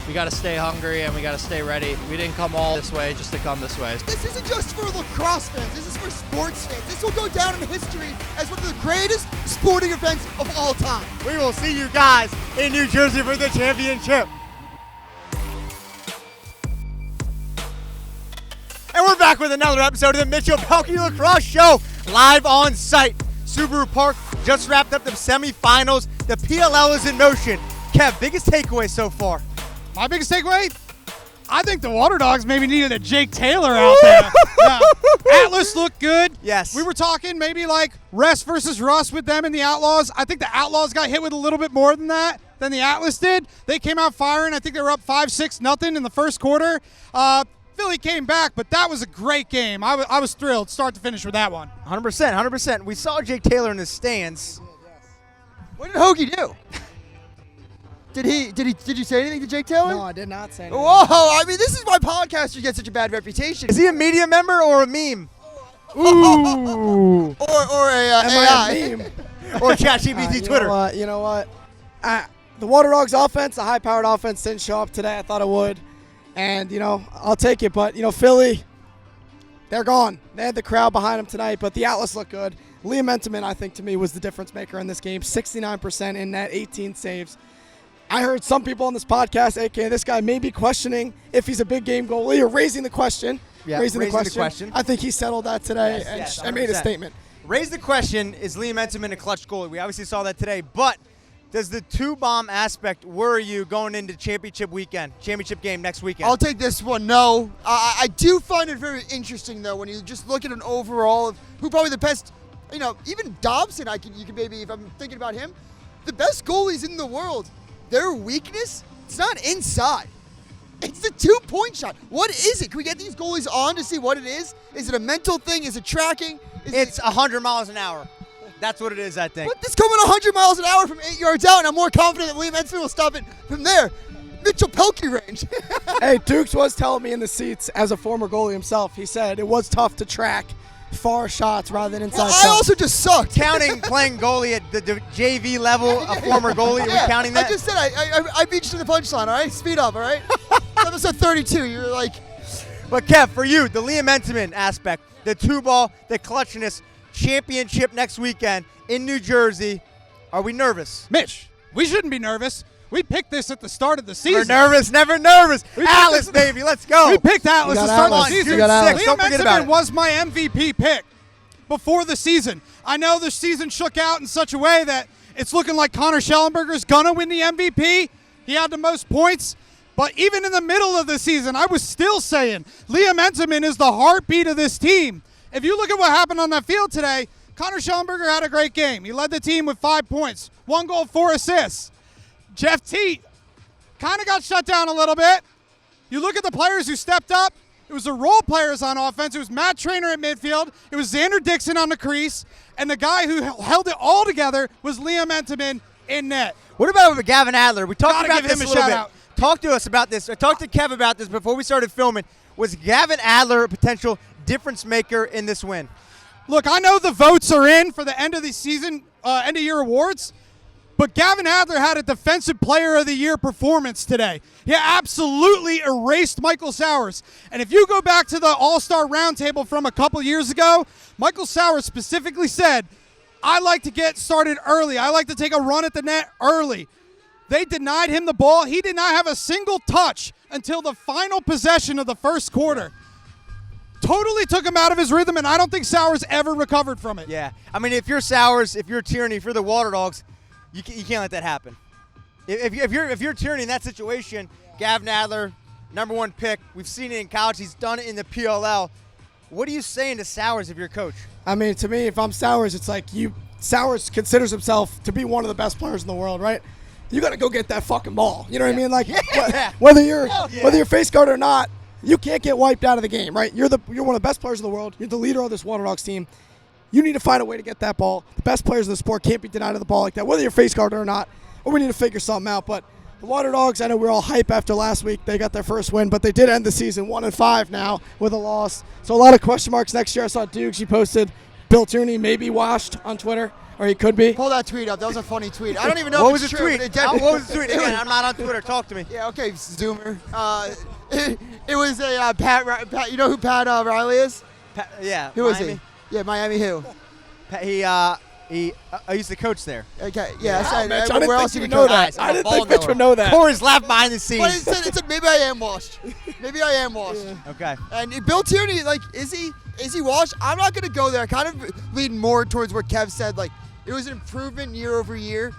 We got to stay hungry and we got to stay ready. We didn't come all this way just to come this way. This isn't just for lacrosse fans. This is for sports fans. This will go down in history as one of the greatest sporting events of all time. We will see you guys in New Jersey for the championship. And we're back with another episode of the Mitchell Pehlke Lacrosse Show, live on site. Subaru Park just wrapped up the semifinals. The PLL is in motion. Kev, biggest takeaway so far? My biggest takeaway? I think the Waterdogs maybe needed a Jake Taylor out there. Yeah. Atlas looked good. Yes. We were talking maybe like Rest versus Russ with them and the Outlaws. I think the Outlaws got hit with a little bit more than that than the Atlas did. They came out firing. I think they were up 5-6-0 in the first quarter. Philly came back, but that was a great game. I was thrilled start to finish with that one. 100%. We saw Jake Taylor in the stands. What did Hoagie do? Did you say anything to Jake Taylor? No, I did not say anything. Whoa, I mean, this is why podcasters get such a bad reputation. Is he a media member or a meme? Ooh. Or a Am I AI. a meme? Or ChatGPT Twitter? You know what? The Waterdogs offense, the high-powered offense, didn't show up today. I thought it would. And, I'll take it. But, Philly, they're gone. They had the crowd behind them tonight, but the Atlas looked good. Liam Entenmann, I think, to me, was the difference maker in this game. 69% in net, 18 saves. I heard some people on this podcast, a.k.a. this guy, may be questioning if he's a big game goalie or raising the question. Yeah, raising the question. I think he settled that today and made a statement. Raise the question, is Liam Entenmann a clutch goalie? We obviously saw that today, but does the two-bomb aspect worry you going into championship game next weekend? I'll take this one, no. I do find it very interesting, though, when you just look at an overall of who probably the best, even Dobson, you can maybe, if I'm thinking about him, the best goalies in the world, their weakness, it's not inside. It's the two-point shot. What is it? Can we get these goalies on to see what it is? Is it a mental thing? Is it tracking? It's 100 miles an hour. That's what it is, I think. But this coming 100 miles an hour from 8 yards out, and I'm more confident that Liam Entenmann will stop it from there. Mitchell Pehlke range. Hey, Dukes was telling me in the seats as a former goalie himself, he said it was tough to track far shots rather than inside shots. I also just sucked. Counting playing goalie at the JV level, a former goalie, are we counting that? I just said I beat you to the punchline, all right? Speed up, all right? Episode 32, you're like... But Kev, for you, the Liam Entenmann aspect, the two-ball, the clutchness, championship next weekend in New Jersey, are we nervous? Mitch, we shouldn't be nervous. We picked this at the start of the season. We're nervous, never nervous. Atlas, baby, let's go. We picked Atlas to start the season. Liam Entenmann was my MVP pick before the season. I know the season shook out in such a way that it's looking like Connor Schellenberger's going to win the MVP. He had the most points. But even in the middle of the season, I was still saying Liam Entenmann is the heartbeat of this team. If you look at what happened on that field today, Connor Schellenberger had a great game. He led the team with 5 points, 1 goal, 4 assists. 𝐓𝐇𝐄 kind of got shut down a little bit. You look at the players who stepped up. It was the role players on offense. It was Matt Trainer at midfield. It was Xander Dixon on the crease. And the guy who held it all together was Liam Entenmann in net. What about Gavin Adler? We talked about this a little bit. Out. Talk to us about this. I talked to Kev about this before we started filming. Was Gavin Adler a potential difference maker in this win? Look, I know the votes are in for the end of the season, end of year awards, but Gavin Adler had a Defensive Player of the Year performance today. He absolutely erased Michael Sowers. And if you go back to the All-Star Roundtable from a couple years ago, Michael Sowers specifically said, I like to get started early. I like to take a run at the net early. They denied him the ball. He did not have a single touch until the final possession of the first quarter. Totally took him out of his rhythm, and I don't think Sowers ever recovered from it. Yeah. I mean, if you're Sowers, if you're Tierney, if you're the Waterdogs, you can't let that happen. If you're Tierney in that situation, Gavin Adler, #1 pick. We've seen it in college. He's done it in the PLL. What are you saying to Sowers if you're coach? I mean, to me, if I'm Sowers, it's like Sowers considers himself to be one of the best players in the world, right? You got to go get that fucking ball. You know what I mean? Like, whether you're face guard or not, you can't get wiped out of the game, right? You're one of the best players in the world. You're the leader of this Waterdogs team. You need to find a way to get that ball. The best players in the sport can't be denied of the ball like that, whether you're face guard or not, or we need to figure something out. But the Waterdogs, I know we're all hype after last week. They got their first win, but they did end the season 1-5 now with a loss. So a lot of question marks next year. I saw Dukes, he posted Bill Tierney maybe washed on Twitter. or he could be. Pull that tweet up. That was a funny tweet. I don't even know What if was it's the true, tweet? but it definitely- What was the tweet? Again, I'm not on Twitter. Talk to me. Yeah, okay, Zoomer. It was a Pat. You know who Pat Riley is? Yeah. Who is Miami. he? Yeah, Miami. Who? I used to coach there. Okay. Yeah. Wow, Mitch, I where didn't else think did you he know coach? that. I didn't think Mitch would know that. Corey's laughed behind the But scenes. it said maybe I am washed. Maybe I am washed. Okay. And Bill Tierney, like, is he washed? I'm not gonna go there. I kind of lean more towards what Kev said. Like, it was an improvement year over year.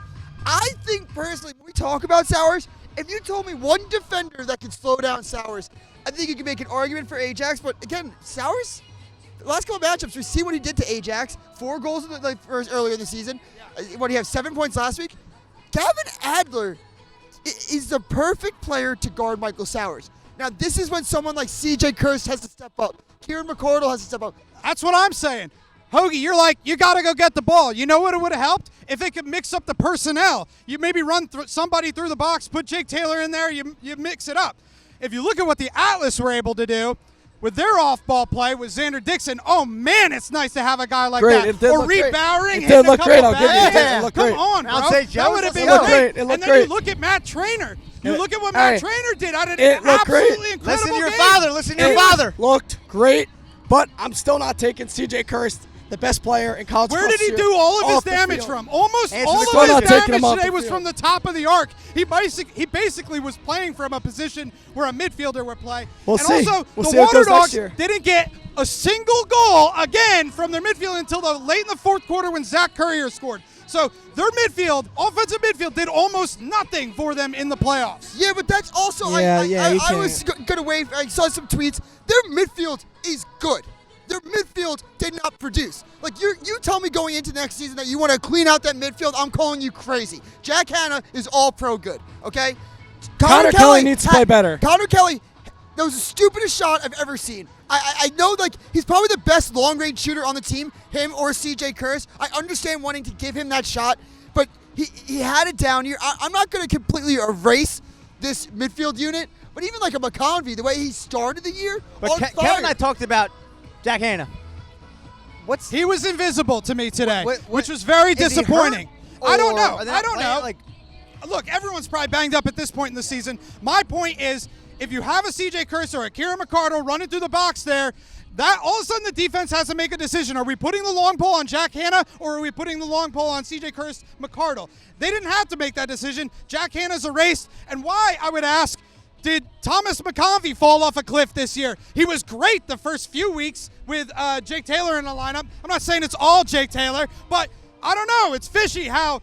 I think personally, when we talk about Sowers, if you told me one defender that could slow down Sowers, I think you could make an argument for Ajax. But again, Sowers, the last couple of matchups, we see what he did to Ajax. 4 goals in the first earlier in the season. What do you have? 7 points last week. Gavin Adler is the perfect player to guard Michael Sowers. Now, this is when someone like 𝐂𝐄 𝐋𝐂𝐂 has to step up. Kieran McCardle has to step up. That's what I'm saying. Hoagie, you're like, you got to go get the ball. You know what it would have helped? If they could mix up the personnel. You maybe run somebody through the box, put Jake Taylor in there, you mix it up. If you look at what the Atlas were able to do with their off-ball play with Xander Dixon, oh, man, it's nice to have a guy like Great, that. it did Or look Reed great. Bowering. It did look great, I'll give you that. that. It looked Come great. on, bro. I'll say Joe, That would have it been looked great. great. It looked And then great. you look at Matt Trainer. You look at what Hey, Matt Trainer did. I did it looked great. absolutely incredible Listen to your game. father. Listen to your father. Looked great, but I'm still not taking 𝐂𝐄 𝐋𝐂𝐂, the best player in college. Where did he do all of his damage from? Almost Answer all the of question. his Still not taking him damage off today the was field. from the top of the arc. He basically was playing from a position where a midfielder would play. We'll and see. also, We'll the see how it goes next Waterdogs year. didn't get a single goal again from their midfield until the late in the fourth quarter when Zach Currier scored. So their midfield, offensive midfield, did almost nothing for them in the playoffs. Yeah, but that's also I was gonna wait. I saw some tweets. Their midfield is good. Their midfield did not produce. Like you tell me going into next season that you want to clean out that midfield, I'm calling you crazy. Jack Hanna is all pro good. Okay. Connor Kelly needs to play better. Connor Kelly, that was the stupidest shot I've ever seen. I know, like, he's probably the best long-range shooter on the team, him or 𝐂𝐄 𝐋𝐂𝐂. I understand wanting to give him that shot, but he had it down here. I'm not going to completely erase this midfield unit, but even like a McConvey, the way he started the year, But on Kevin fire. and I talked about Jack Hanna. He was invisible to me today, What- which was very is he disappointing. hurt? I don't know. Or are they I not don't playing? know. Like, Look, everyone's probably banged up at this point in the season. My point is, if you have a 𝐂𝐄 𝐋𝐂𝐂 or a Kieran McCardle running through the box there, that all of a sudden the defense has to make a decision. Are we putting the long pole on Jack Hanna or are we putting the long pole on 𝐂𝐄 𝐋𝐂𝐂 McCardle? They didn't have to make that decision. Jack Hanna's erased. And why, I would ask, did Thomas McConvey fall off a cliff this year? He was great the first few weeks with Jake Taylor in the lineup. I'm not saying it's all Jake Taylor, but I don't know. It's fishy how,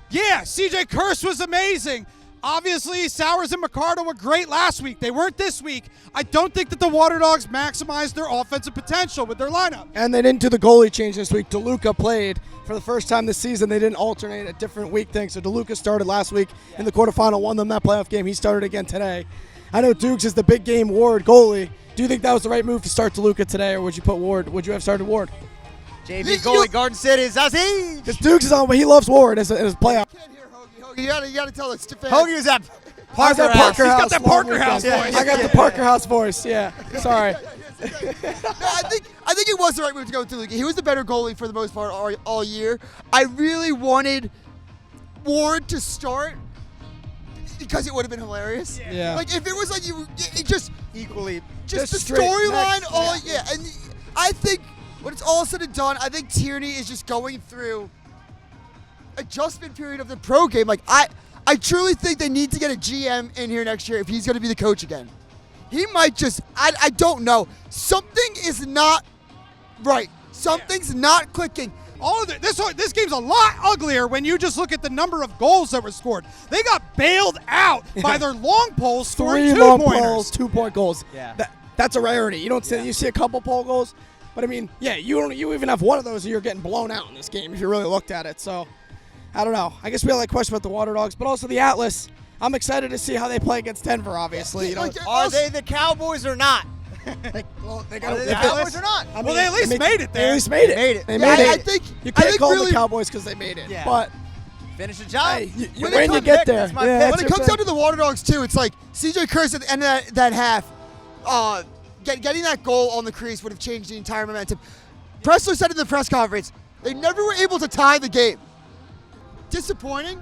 yeah, 𝐂𝐄 𝐋𝐂𝐂 was amazing. Obviously, Sowers and McCardle were great last week. They weren't this week. I don't think that the Waterdogs maximized their offensive potential with their lineup. And they didn't do the goalie change this week. DeLuca played for the first time this season. They didn't alternate a different week thing. So DeLuca started last week in the quarterfinal, won them that playoff game. He started again today. I know Dukes is the big game Ward goalie. Do you think that was the right move to start DeLuca today, or would you put Ward? Would you have started Ward? JV goalie, Garden City, Zazie. Because Dukes is on, but he loves Ward as his playoff. I can't hear Hoagie. You gotta tell us. Hoagie was at I was Parker at House. Parker He's House. got that long Parker House weekend. voice. I got the Parker House voice. Yeah. Sorry. No, I think it was the right move to go with DeLuca. He was the better goalie for the most part all year. I really wanted Ward to start because it would have been hilarious. Yeah. Like if it was like it just equally. the straight storyline. next. Yeah. And I think when it's all said and done, I think Tierney is just going through adjustment period of the pro game. Like I truly think they need to get a GM in here next year if he's going to be the coach again. He might just, I don't know. Something is not right. Something's not clicking. All of this game's a lot uglier when you just look at the number of goals that were scored. They got bailed out by their long poles scoring 3 long two-pointers. poles, 2-point goals. Yeah. That's a rarity. You don't see you see a couple pole goals, but I mean, yeah, you even have one of those, and you're getting blown out in this game if you really looked at it. So, I don't know. I guess we had a question about the Waterdogs, but also the Atlas. I'm excited to see how they play against Denver. Obviously, you know, Are they the Cowboys or not? well, they Are got they the Cowboys or not? I Well, they at least made it They there. at least made it. Made it. They Yeah, made it. I think You I can't think call them really, the Cowboys because they made it. Yeah. But Finish the job. hey, you When win, it you comes- get there. That's my Yeah, pick. when it that's comes your down to the Waterdogs too, it's like 𝐂𝐄 𝐋𝐂𝐂 at the end of that half, getting that goal on the crease would have changed the entire momentum. Pressler said in the press conference, they never were able to tie the game. disappointing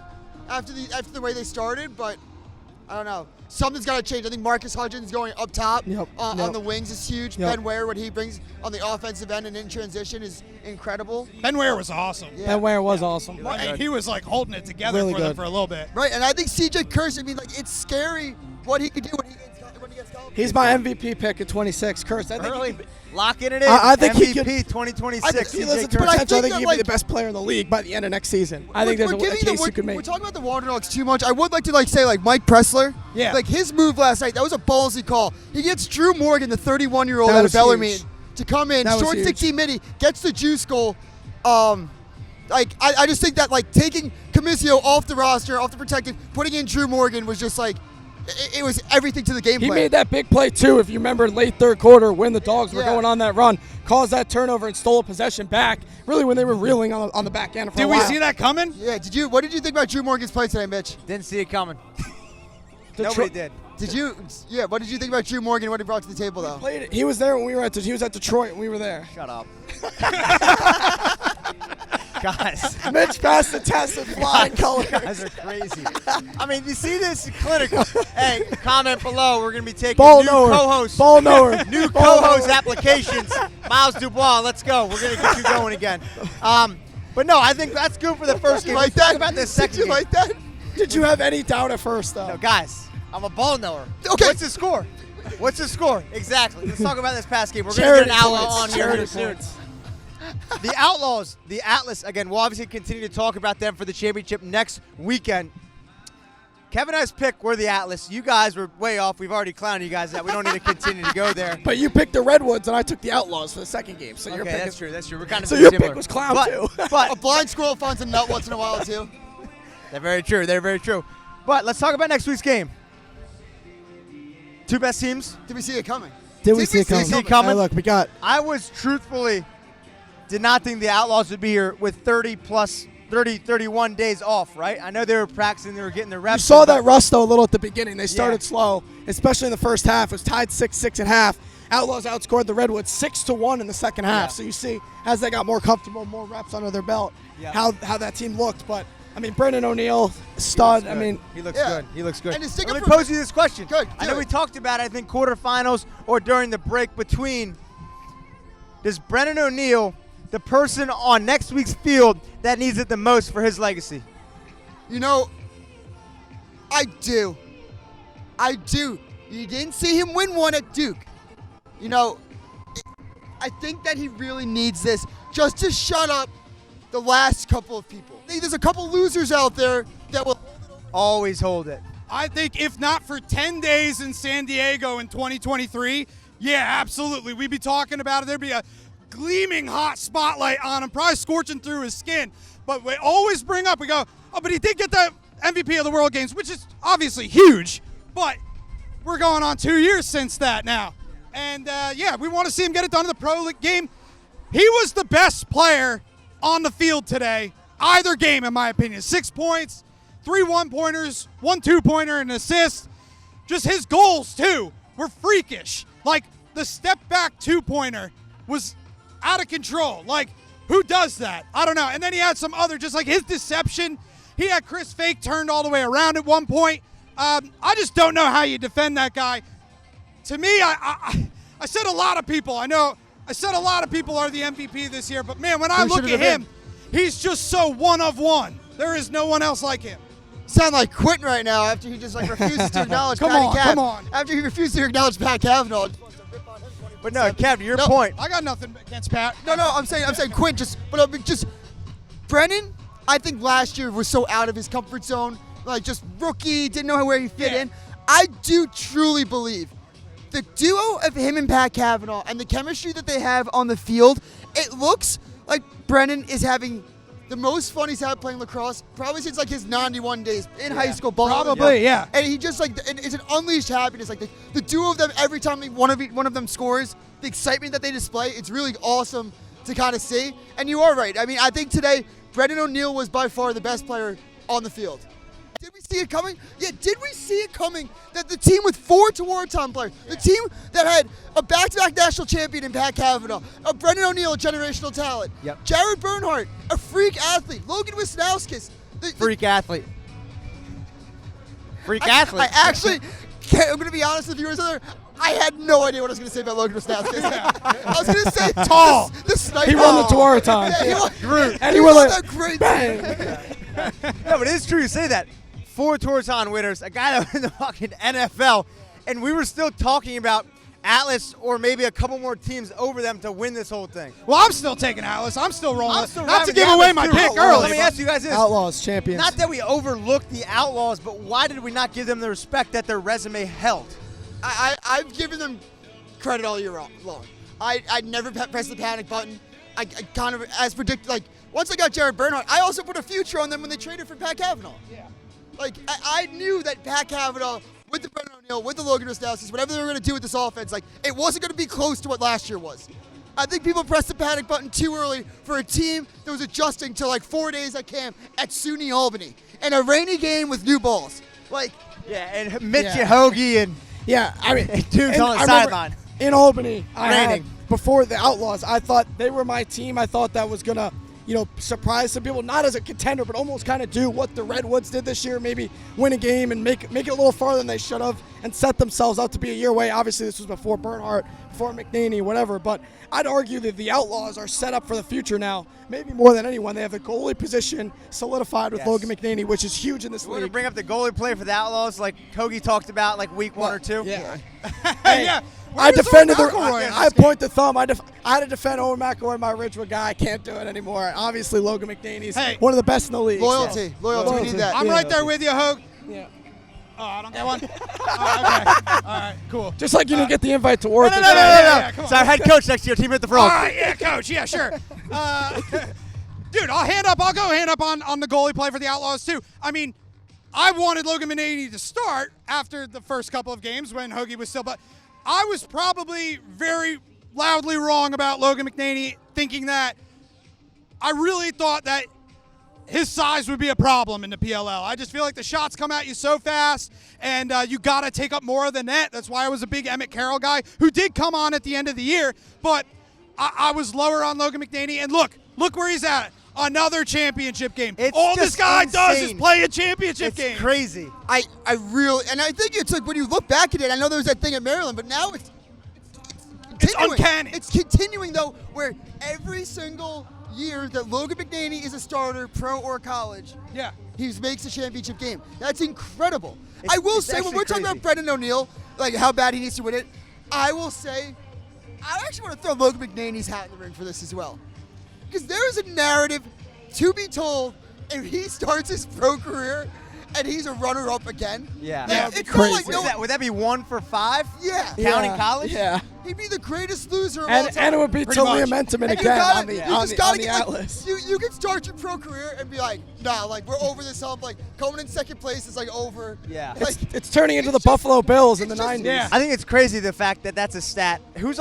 after the way they started, but I don't know. Something's got to change. I think Marcus Hudgens going up top on the wings is huge. Yep. Ben Ware, what he brings on the offensive end and in transition is incredible. Ben Ware was awesome. Yeah. Ben Ware was awesome. And he was like holding it together Really for them good. for a little bit. Right, and I think CJ Kurse, I mean, like, it's scary what he could do when he gets called. He's my MVP pick at 26. Kurse, I think Early, locking it in. I think he MVP could- 2026. he CJ listens to Kurse. But I potential. I think think that, he'd like- be the best player in the league by the end of next season. I think there's a giving case you could We're make. talking about the Waterdogs too much. I would like to say Mike Pressler. Yeah. Like his move last night, that was a ballsy call. He gets Drew Morgan, the 31-year-old That out of was Bellarmine, huge. to come in, That was short huge. 16 midi, gets the juice goal. I just think that like taking 𝐓𝐇𝐄 off the roster, off the protected, putting in Drew Morgan was just like it was everything to the game He plan. made that big play too, if you remember, late third quarter when the Dogs were Yeah. going on that run, caused that turnover and stole a possession back. Really, when they were reeling on the back end for Did a we while. see that coming? Yeah, what did you think about Drew Morgan's play today, Mitch? Didn't see it coming. Detroit- Nobody did. What did you think about Drew Morgan, what he brought to the table though? Played it. He was there when we were he was at Detroit when we were there. Shut up. Guys. Mitch passed the test in flying colors. Guys are crazy. I mean, you see this clinical. Hey, comment below. We're going to be taking Ball new knower. co-hosts. Ball knower. New Ball co-host knower. applications. Miles Dubois, let's go. We're going to get you going again. But no, I think that's good for the first Did game. you like Let's talk that? about the Did second you game. like that? Did you have any doubt at first, though? No, guys, I'm a ball knower. Okay. What's the score? What's the score? Exactly. Let's talk about this past game. We're going to get an outlaw on here Charity soon. points. The Outlaws, the Atlas, again, we'll obviously continue to talk about them for the championship next weekend. Kevin and I's pick were the Atlas. You guys were way off. We've already clowned you guys that. We don't need to continue to go there. But you picked the Redwoods, and I took the Outlaws for the second game. So your Okay, pick that's is, true. That's true. We're kind of So your similar. pick was clown, but, too. A But blind squirrel finds a nut once in a while too. they're very true. They're very true. But let's talk about next week's game. Two best teams. Did we see it coming? Did we see it coming? See it coming? Hey, look, we got I was truthfully did not think the Outlaws would be here with 31 days off, right? I know they were practicing, they were getting their reps. You saw but- that rust, though, a little at the beginning. They started Yeah. slow, especially in the first half. It was tied 6-6 at half. Outlaws outscored the Redwoods 6-1 in the second half. Yeah. So you see, as they got more comfortable, more reps under their belt, Yeah. how that team looked. But, I mean, Brennan O'Neill, stud. I Good. mean, he looks Yeah. good. He looks good. And to stick Let up me for- pose you this question. Good, I do know it. we talked about it, I think, quarterfinals or during the break between. Does Brennan O'Neill, the person on next week's field that needs it the most for his legacy? You know, I do. You didn't see him win one at Duke. You know, I think that he really needs this just to shut up the last couple of people. I think there's a couple losers out there that will. Always hold it. I think if not for 10 days in San Diego in 2023, yeah, absolutely. We'd be talking about it. There'd be a gleaming hot spotlight on him, probably scorching through his skin. But we always bring up, we go, oh, but he did get the MVP of the World Games, which is obviously huge. But we're going on 2 years since that now. And, yeah, we want to see him get it done in the pro league game. He was the best player on the field today, either game, in my opinion. 6 points, 3 one-pointers, 1 two-pointer, and an assist. Just his goals, too, were freakish. Like, the step-back two-pointer was out of control. Like, who does that? I don't know. And then he had some other, just like his deception. He had Chris Fake turned all the way around at one point. I just don't know how you defend that guy. To me, I said a lot of people. I know I said a lot of people are the MVP this year, but man, when I Who look should at it have him, he's just so one of one. There is no one else like him. Sound like Quentin right now after he just like refuses to acknowledge Come Patty on, Cav. come on. After he refused to acknowledge Pat Kavanaugh. But no, Kev, to your No. point. I got nothing against Pat. No, I'm saying Quint just Brennan. I think last year was so out of his comfort zone, like just rookie, didn't know where he fit Yeah. in. I do truly believe the duo of him and Pat Kavanaugh and the chemistry that they have on the field. It looks like Brennan is having the most fun he's had playing lacrosse probably since like his 91 days in high school ball. Probably, yeah. And he just like it's an unleashed happiness. Like the duo of them, every time one of them scores, the excitement that they display, it's really awesome to kind of see. And you are right. I mean, I think today Brennan O'Neill was by far the best player on the field. Did we see it coming? Yeah, did we see it coming that the team with 4 Tewaaraton players, the team that had a back-to-back national champion in Pat Kavanaugh, a Brennan O'Neill, a generational talent, Yep. Jared Bernhardt, a freak athlete, Logan Wisnauskas, Freak athlete. Freak athlete. I actually, I'm going to be honest with viewers out there. I had no idea what I was going to say about Logan Rosnowski. I was going to say Tall. The sniper. He won the Tewaaraton. Yeah, And he he was won like, that great. bang. No, but it is true you say that. 4 Tewaaraton winners, a guy that was in the fucking NFL, and we were still talking about Atlas or maybe a couple more teams over them to win this whole thing. Well, I'm still taking Atlas. I'm still rolling. I'm still Not to riding give the away Atlas, my too. pick Well, early. let me ask you guys this. Outlaws champions. Not that we overlooked the Outlaws, but why did we not give them the respect that their resume held? I've given them credit all year long. I never pressed the panic button. I kind of, as predicted, like, once I got Jared Bernhardt, I also put a future on them when they traded for Pat Cavanaugh. Yeah. Like, I knew that Pat Cavanaugh, with the Brennan O'Neill, with the Logan Rosnowskis, whatever they were going to do with this offense, like, it wasn't going to be close to what last year was. I think people pressed the panic button too early for a team that was adjusting to, like, 4 days at camp at SUNY Albany and a rainy game with new balls. Like, Yeah, and Mitchell Yeah. Pehlke and Yeah, I mean, dudes and on the I remember sideline. in Albany, I had, Raining. before the Outlaws, I thought they were my team. I thought that was gonna, surprise some people, not as a contender, but almost kind of do what the Redwoods did this year, maybe win a game and make it a little farther than they should have, and set themselves up to be a year away. Obviously, this was before Bernhardt, before McNaney, whatever. But I'd argue that the Outlaws are set up for the future now, maybe more than anyone. They have the goalie position solidified with Yes. Logan McNaney, which is huge in this We're going to league. bring up the goalie play for the Outlaws like Kogi talked about like week 1 or 2. Yeah. Yeah. I Where's defended the. Owen McElroy in I this game? point the thumb. I had to defend Owen McElroy, my Ridgewood guy. I can't do it anymore. Obviously, Logan McNaney's Hey. one of the best in the league. loyalty. We need that. I'm Yeah. right there with you, Hogue. Yeah. Oh, I don't get one? Oh, okay. All right, cool. Just like you didn't get the invite to work. No. Yeah, come on. It's our head coach next to your team at the Frog. All right, yeah, coach. Yeah, sure. Dude, I'll go hand up on the goalie play for the Outlaws, too. I mean, I wanted Logan McNaney to start after the first couple of games when Hoagie was still, but I was probably very loudly wrong about Logan McNaney, thinking that I really thought that his size would be a problem in the PLL. I just feel like the shots come at you so fast, and you got to take up more of the net. That's why I was a big Emmett Carroll guy, who did come on at the end of the year, but I was lower on Logan McNaney, and look where he's at. Another championship game. It's All this just guy does is insane. play a championship It's game. crazy. I really, and I think it's like when you look back at it, I know there was that thing at Maryland, but now it's continuing. uncanny. It's continuing, though, where every single year that Logan McNaney is a starter, pro or college, Yeah. he makes a championship game. That's incredible. I will it's say, when actually we're talking crazy. about Brennan O'Neill, like how bad he needs to win it, I will say, I actually want to throw Logan McNaney's hat in the ring for this as well. Because there is a narrative to be told if he starts his pro career and he's a runner-up again. Yeah. Like, Yeah, it's it'd be not like crazy. no, Would that be 1 for 5? yeah. Counting college? Yeah. He'd be the greatest loser of all And, time. and it would be Pretty much. Liam Enterman And you again gotta- on the, you on just the, gotta on the get, like, Atlas. you can start your pro career and be like, nah, like we're over this hump. Like coming in second place is like over. Yeah. Like, It's turning into the it's just- Buffalo Bills in the it's just- 90s. Yeah. I think it's crazy the fact that that's a stat. Who's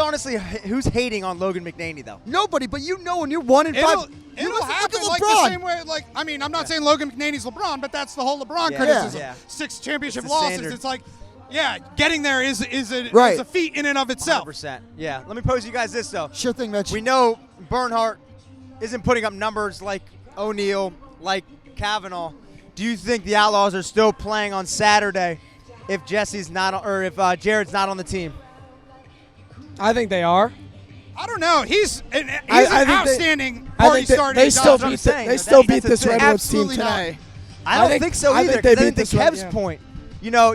hating on Logan McNaney though? nobody, but you know when you're 1 and 5, It'll look at happen LeBron. like the same way. Like, I mean, I'm not saying Logan McNaney's LeBron, but that's the whole LeBron Yeah. criticism. Yeah. 6 championship It's the losses. standard. It's like, yeah, getting there is Right. a feat in and of itself. 100%. Yeah. Let me pose you guys this though. Sure thing, Mitch. We know Bernhardt isn't putting up numbers like O'Neill, like Kavanaugh. Do you think the Outlaws are still playing on Saturday if Jesse's not, or if Jared's not on the team? I think they are. I don't know. He's an I think outstanding I party think they, starting. they still what I'm beat saying. they still That's beat the this thing. Redwoods team Absolutely not. today. I I don't think- think so I either. think they 'cause I beat think to this one, Kev's yeah. point,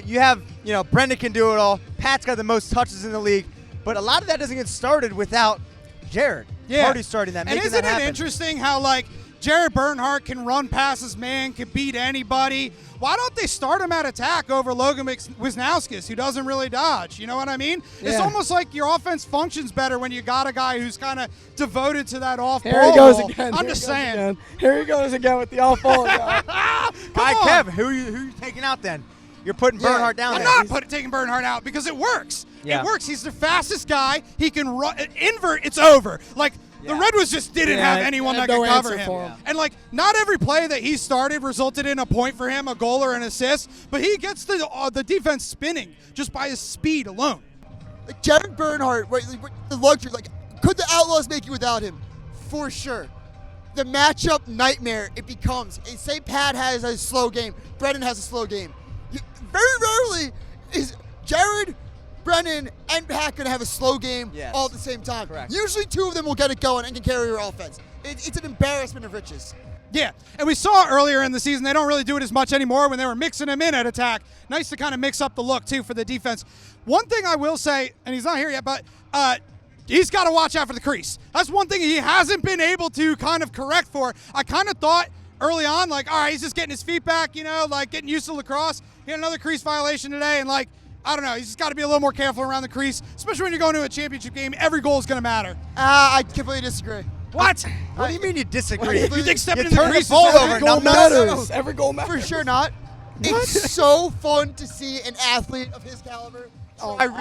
you have, Brendan can do it all. Pat's got the most touches in the league, but a lot of that doesn't get started without Jared. Yeah. Party starting that, And making isn't that happen. it interesting how, like, Jared Bernhardt can run past his man, can beat anybody. Why don't they start him at attack over Logan Wisnauskas, who doesn't really dodge? You know what I mean? It's Yeah. almost like your offense functions better when you got a guy who's kind of devoted to that off-ball. Here he goes ball. again. I'm Here just he goes saying. again. Here he goes again with the off-ball. All right, on. Kev, who you taking out then? You're putting Yeah. Bernhardt down I'm there. not taking Bernhardt out because it works. Yeah. It works. He's the fastest guy. He can run. Invert, it's over. Like, the Yeah. Redwoods just didn't Yeah, have anyone they that had could no cover answer him. for him. And, like, not every play that he started resulted in a point for him, a goal or an assist, but he gets the defense spinning just by his speed alone. Like Jared Bernhardt, the luxury, like, could the Outlaws make it without him? For sure. the matchup nightmare it becomes. Say Pat has a slow game, Brennan has a slow game. Very rarely is Jared, Brennan, and Pat going to have a slow game all at the same time. Correct. Usually 2 of them will get it going and can carry your offense. It's an embarrassment of riches. Yeah, and we saw earlier in the season they don't really do it as much anymore when they were mixing him in at attack. Nice to kind of mix up the look, too, for the defense. One thing I will say, and he's not here yet, but he's got to watch out for the crease. That's one thing he hasn't been able to kind of correct for. I kind of thought early on, like, all right, he's just getting his feet back, you know, like getting used to lacrosse. He had another crease violation today, and, like, I don't know, he's just got to be a little more careful around the crease, especially when you're going to a championship game. Every goal is going to matter. I completely disagree. What? What do you mean you disagree? You think stepping in the turn the crease ball is over, Every goal no, matters. Every goal matters. For sure not. It's so fun to see an athlete of his caliber.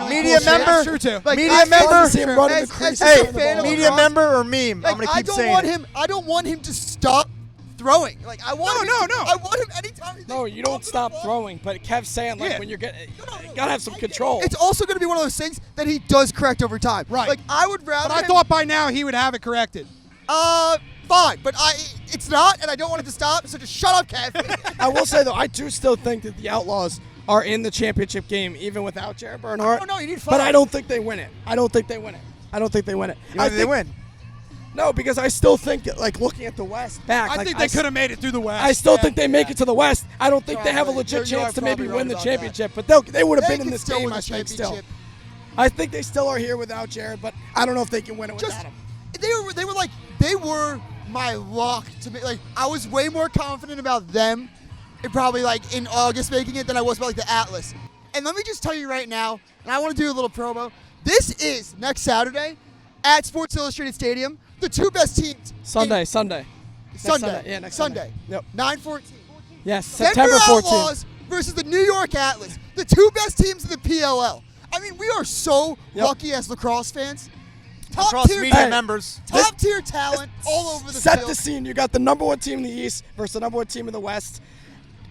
Media member? That's true, too. Like, Media I member? love to see him running the As crease a and throwing the fan ball. of Media lacrosse, member or meme? like, I'm going to keep saying it. I don't want him to stop throwing. Like, I want No, him no. I want him anytime he's No, you don't stop throwing. But Kev's saying, like, Yeah. when you're getting, you got to have some control. It's also going to be one of those things that he does correct over time. Right. Like, I would rather But I him- thought by now he would have it corrected. fine, but it's not, and I don't want it to stop, so just shut up, Kev. I will say, though, I do still think that the Outlaws are in the championship game even without Jared Bernhardt. Oh, no, you need But five. I don't think they win it. I don't think they win it. You know, I they think- win. No, because I still think, like, looking at the West back. I like, think they could have made it through the West. I still Yeah. think they make it to the West. I don't think they have a Probably. legit You are chance to maybe probably win the right about championship, but they would have They been in can this still game, win I the think, still. championship. I think they still are here without Jared, but I don't know if they can win it without Just him. they were my lock to make. Like, I was way more confident about them, probably like in August making it, than I was about like the Atlas. And let me just tell you right now, and I want to do a little promo. This is next Saturday at Sports Illustrated Stadium. The 2 best teams. Sunday. Sunday. Yeah, next Sunday. Sunday. Yep. 9/14. Yes, Denver September 14th. Outlaws versus the New York Atlas. The 2 best teams in the PLL. I mean, we are so lucky as lacrosse fans. Across media Hey. members. Top tier talent all over the Set field. the scene. You got the number 1 team in the East versus the number 1 team in the West.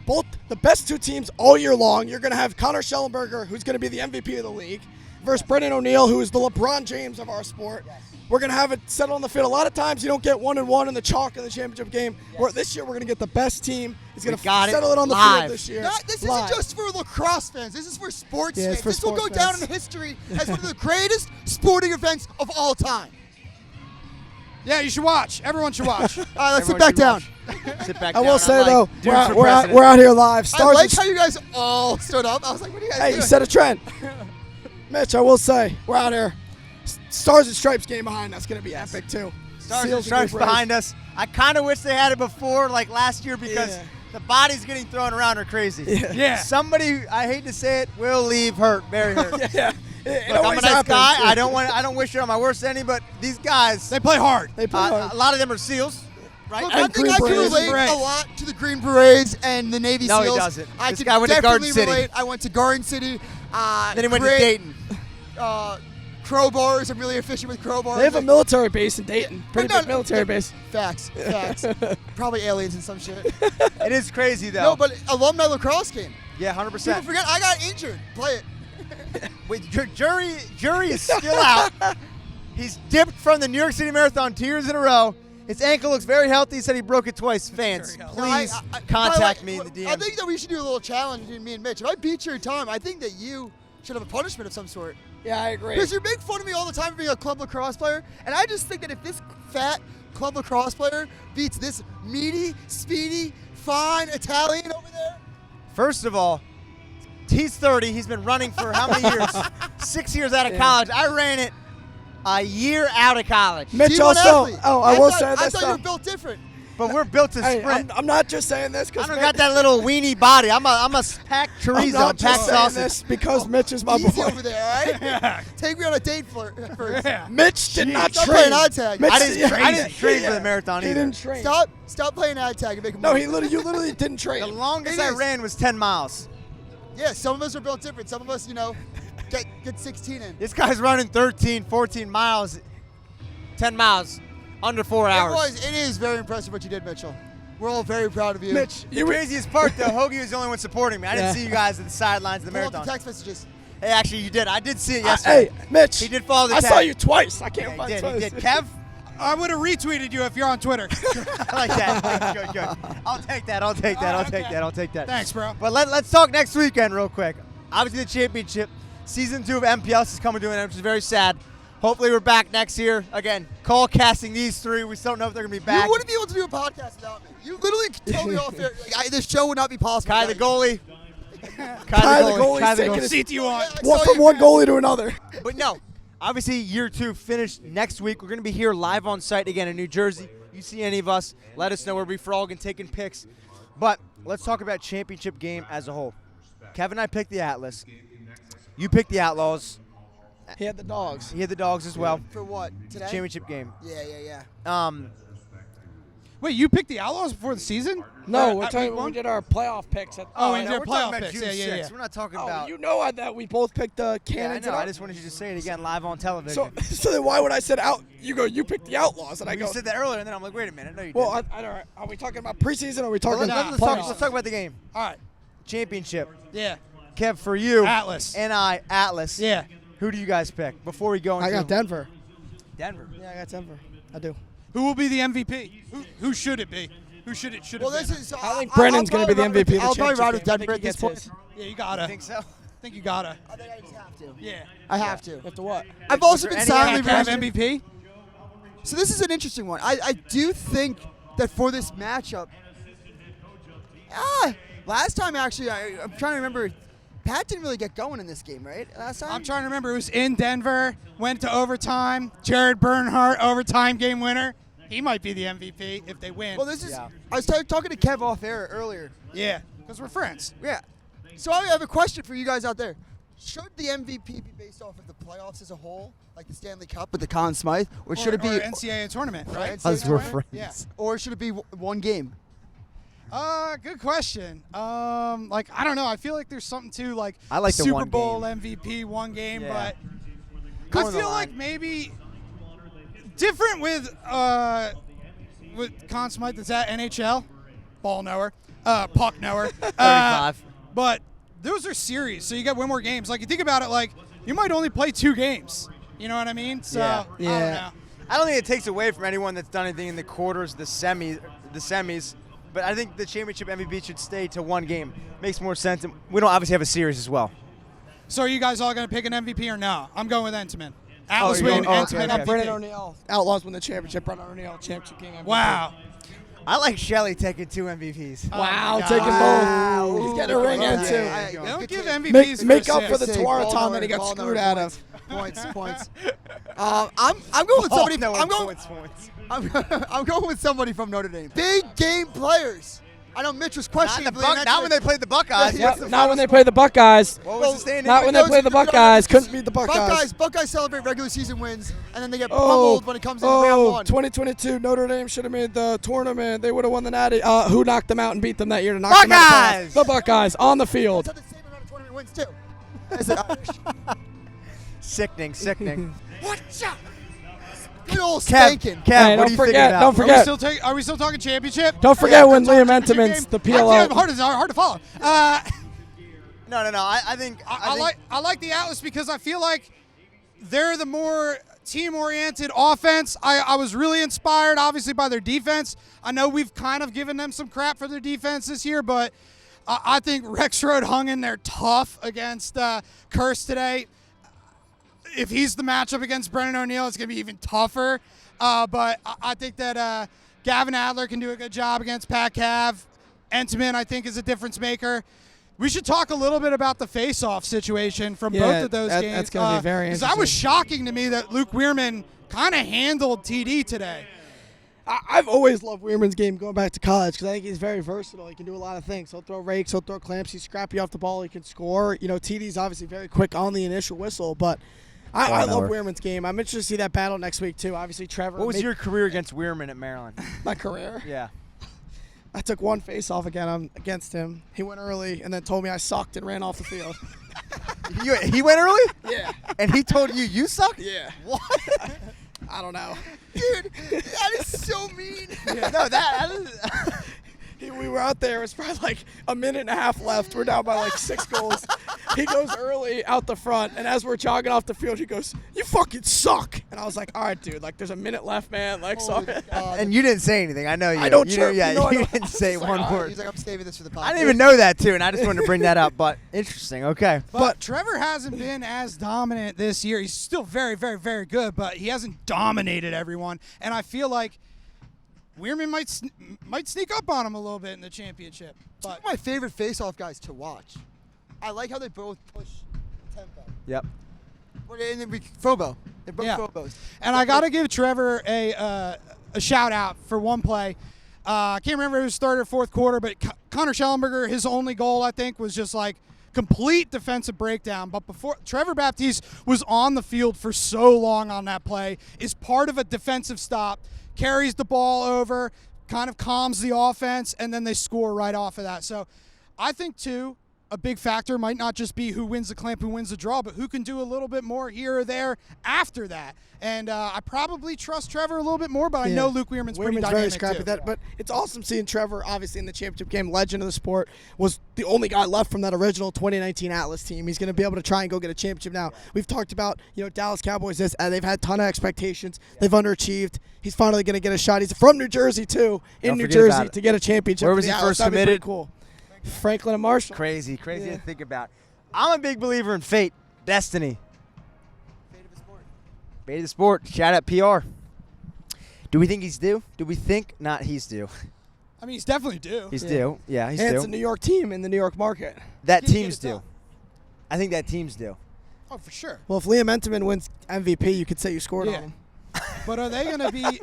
Both the best 2 teams all year long. You're going to have Connor Schellenberger, who's going to be the MVP of the league, versus Brennan O'Neill, who is the LeBron James of our sport. We're going to have it settled on the field. A lot of times you don't get 1-1 in the chalk in the championship game. This year we're going to get the best team. He's going to settle it on the live. field this year. This Live. isn't just for lacrosse fans. This is for sports Yeah, fans. it's for This will go sports down fans. in history as one of the greatest sporting events of all time. Yeah, you should watch. Everyone should watch. All right, let's sit Everyone back should down. Sit back I down. will I'm say, like, though, dude for we're president. out here live. I Stars like and how you guys all stood up. I was like, what are you guys Hey, doing? you set a trend. Mitch, I will say, we're out here. Stars and Stripes game behind us going to be epic, too. Stars and Seals Stripes Group Race. behind us. I kind of wish they had it before, like last year, because Yeah. the bodies getting thrown around are crazy. Yeah. Yeah. Somebody, I hate to say it, will leave hurt, very hurt. Yeah. It Look, I'm a always nice happens. guy. I don't wish it on my worst enemy, but these guys, They play hard. They play a hard. lot of them are SEALs, right? Look, And I think Green I can Berets. relate Berets. a lot to the Green Berets and the Navy No, he SEAls. doesn't. I This can guy went to Garden definitely City. relate. I went to Garden City. Then he went to great, Dayton. Crowbars. I'm really efficient with crowbars. They have a military base in Dayton. Pretty no, big military base. Facts. Probably aliens and some shit. It is crazy, though. No, but alumni lacrosse game. yeah, People 100%. forget I got injured. Play it. Wait, jury is still out. He's dipped from the New York City Marathon 2 years in a row. His ankle looks very healthy. He said he broke it twice. Fans, Very No, please I- contact by me the in way, the DMs. I think that we should do a little challenge between me and Mitch. If I beat your time, I think that you should have a punishment of some sort. Yeah, I agree. Because you make fun of me all the time for being a club lacrosse player, and I just think that if this fat club lacrosse player beats this meaty, speedy, fine Italian over there, First of all, he's 30. He's been running for how many years? 6 years out of college. I ran it a year out of college. Mitch D1 also. athlete. Oh, I will thought, say I this. thought you were built different. But we're built to Hey, sprint. I'm not just saying this I because don't got that little weenie body. I'm a packed I'm chorizo, not packed just saying sausage. this because Mitch is my Easy boy. over there, all right? Take me on a date first. Yeah. Mitch did not Stop train. playing ad tag. Mitch, I didn't train for the marathon He either. didn't train. Stop playing ad tag and make a No, move. you literally didn't train. The longest It I is. ran was 10 miles. Yeah, some of us are built different. Some of us, get 16 in. This guy's running 13, 14 miles, 10 miles, under 4 hours. It is very impressive what you did, Mitchell. We're all very proud of you. Mitch, The craziest part, though, Hoagie was the only one supporting me. I didn't Yeah. see you guys at the sidelines of the Pull up the marathon. text messages. Hey, actually, you did. I did see it yesterday. Hey, Mitch. He did follow the I tag. saw you twice. I can't Yeah, find he twice. did. Kev, I would have retweeted you if you're on Twitter. I like that. Good. I'll take that. Thanks, bro. But let's talk next weekend real quick. Obviously, the championship. Season 2 of MPLS is coming to an end, which is very sad. Hopefully, we're back next year. Again, call casting these 3. We still don't know if they're going to be back. You wouldn't be able to do a podcast without me. You literally could tell me off air. This show would not be possible. Kai the goalie. Kai the goalie's taking his Seat you on. from one goalie to another. But no, obviously year 2 finished next week. We're going to be here live on site again in New Jersey. You see any of us, let us know. We'll be frogging, taking pics. But let's talk about championship game as a whole. Kevin and I picked the Atlas. You picked the Outlaws. He had the dogs. He had the Dogs as well. For what? Today? Championship game. Yeah. Wait, you picked the Outlaws before the season? No, Or we're at talking. week one? We did our playoff picks. Oh, I we know, did we're playoff talking about picks. June Yeah. 6th. We're not talking Oh, about. you know that we both picked the Yeah, I candidates. know. I just wanted you to say it again live on television. So then why would I said out? You picked the Outlaws, and I you go. said that earlier, and then I'm like, wait a minute. No, you Well, didn't. I don't know. Are we talking about preseason? Or are we Well, talking let's, playoffs? talk about the game. All right. Championship. Yeah. Kev, for you. Atlas. And I, Atlas. Yeah. Who do you guys pick before we go into I got Denver. Denver? Yeah, I got Denver. I do. Who will be the MVP? Who should it be? Who should it Well, be? this is. I think Brennan's going to be the MVP of the I'll probably championship ride with game. I Denver at think he this gets point. his. Yeah, you gotta. I think so. I think you gotta. I think I just have to. Yeah. I have to. After what? I've also there been any silently Have rooting. MVP? So this is an interesting one. I do think that for this matchup, last time actually, I'm trying to remember, Pat didn't really get going in this game, right? Last time? I'm trying to remember. It was in Denver. Went to overtime. Jared Bernhardt, overtime game winner. He might be the MVP if they win. Well, this is. Yeah. I was talking to Kev off air earlier. Yeah, because we're friends. Yeah. So I have a question for you guys out there. Should the MVP be based off of the playoffs as a whole, like the Stanley Cup with the Conn Smythe, or should it be or NCAA tournament, right? NCAA Us, we're tournament? Yeah. Or should it be one game? Good question. Like I don't know. I feel like there's something to like I like the Super one Bowl game. MVP one game, Yeah. but Going I the feel like line. maybe different with Conn Smythe. Is that NHL? Ball knower, puck knower. 35. But those are series, so you got win more games. Like you think about it, like you might only play 2 games. You know what I mean? So Yeah. I don't know. I don't think it takes away from anyone that's done anything in the quarters, the semis. But I think the championship MVP should stay to one game. Makes more sense. And we don't obviously have a series as well. So are you guys all going to pick an MVP or no? I'm going with Entenmann. Atlas you're win, going- Entenmann okay. MVP. Brennan O'Neill. Outlaws win the championship. Brennan O'Neill, championship game MVP. Wow. I like Shelly taking 2 MVPs. Wow, Oh my taking God. both. He's getting a ring in too. They don't give MVPs Make up for the assists. Tuara time that he got screwed out of. Points. I'm going with somebody. No, I'm going. points. I'm going with somebody from Notre Dame. Big game players. I know Mitch was Not, questioning. not when they played the Buckeyes. Yeah. What's the Not final when they score? play the Buckeyes. What was the standing? Not when they play the Buckeyes. Couldn't beat the Buckeyes. Buckeyes celebrate regular season wins, and then they get pummeled when it comes in round one. 2022 Notre Dame should have made the tournament. They would have won the Natty. Who knocked them out and beat them that year to knock them out? Buckeyes! The Buckeyes on the field. That's how the same amount of tournament wins too. Is it Irish? Sickening. What's up? Good old Kev, spanking. Hey, what are you thinking about? don't forget. Are we still talking championship? Don't forget when Liam Championship Entenmann's game? the Actually, PLO. hard to follow. No. I think I like the Atlas because I feel like they're the more team-oriented offense. I was really inspired, obviously, by their defense. I know we've kind of given them some crap for their defense this year, but I think Rexroad hung in there tough against Curse today. If he's the matchup against Brennan O'Neill, it's going to be even tougher. But I think that Gavin Adler can do a good job against Pat Cav. Entenmann, I think, is a difference maker. We should talk a little bit about the face-off situation from both of those games. That's going to be very Because interesting. that was shocking to me that Luke Weirman kind of handled TD today. I've always loved Weirman's game going back to college because I think he's very versatile. He can do a lot of things. He'll throw rakes, he'll throw clamps, he's scrappy off the ball, he can score. You know, TD's obviously very quick on the initial whistle, but I love Weirman's game. I'm interested to see that battle next week, too. Obviously, Trevor. What was your career against Weirman at Maryland? My career? Yeah. I took one face-off against him. He went early and then told me I sucked and ran off the field. He went early? Yeah. And he told you sucked? Yeah. What? I don't know. Dude, that is so mean. No, that is. We were out there. It was probably like a minute and a half left. We're down by like 6 goals. He goes early out the front, and as we're jogging off the field, he goes, "You fucking suck." And I was like, "All right, dude. Like, there's a minute left, man. Like, sorry." And you didn't say anything. I know you. I don't you chirp. Yeah, You know I you don't- didn't say one word. He's like, I'm saving this for the podcast. I didn't even know that too, and I just wanted to bring that up. But interesting. Okay. But Trevor hasn't been as dominant this year. He's still very, very, very good, but he hasn't dominated everyone. And I feel like Weirman might sneak up on him a little bit in the championship. Two But of my favorite face-off guys to watch. I like how they both push tempo. Yep. And then Fobo. They're both Yeah. Phobos. And I got to give Trevor a shout out for one play. I can't remember if it was third or fourth quarter, but Connor Schellenberger, his only goal, I think, was just like complete defensive breakdown. But before Trevor Baptiste was on the field for so long on that play, is part of a defensive stop, carries the ball over, kind of calms the offense, and then they score right off of that. So I think, too, a big factor might not just be who wins the clamp, who wins the draw, but who can do a little bit more here or there after that. And I probably trust Trevor a little bit more, but I know Luke Weirman's pretty dynamic very scrappy too. that, but it's awesome seeing Trevor, obviously in the championship game, legend of the sport, was the only guy left from that original 2019 Atlas team. He's going to be able to try and go get a championship now. We've talked about, Dallas Cowboys, they've had a ton of expectations. They've underachieved. He's finally going to get a shot. He's from New Jersey, too, Don't New forget about Jersey it. to get a championship. Where for was the he Atlas. first That'd be pretty committed? cool. Franklin and Marshall. Crazy Yeah. to think about. I'm a big believer in fate, destiny. Fate of the sport. Fate of the sport. Shout out PR. Do we think he's due? Do we think not he's due? I mean, he's definitely due. He's Yeah. due. Yeah, he's And it's due. a New York team in the New York market. That He's gonna team's get it due. done. I think that team's due. Oh, for sure. Well, if Liam Entenmann wins MVP, you could say you scored Yeah. on him. But are they going to be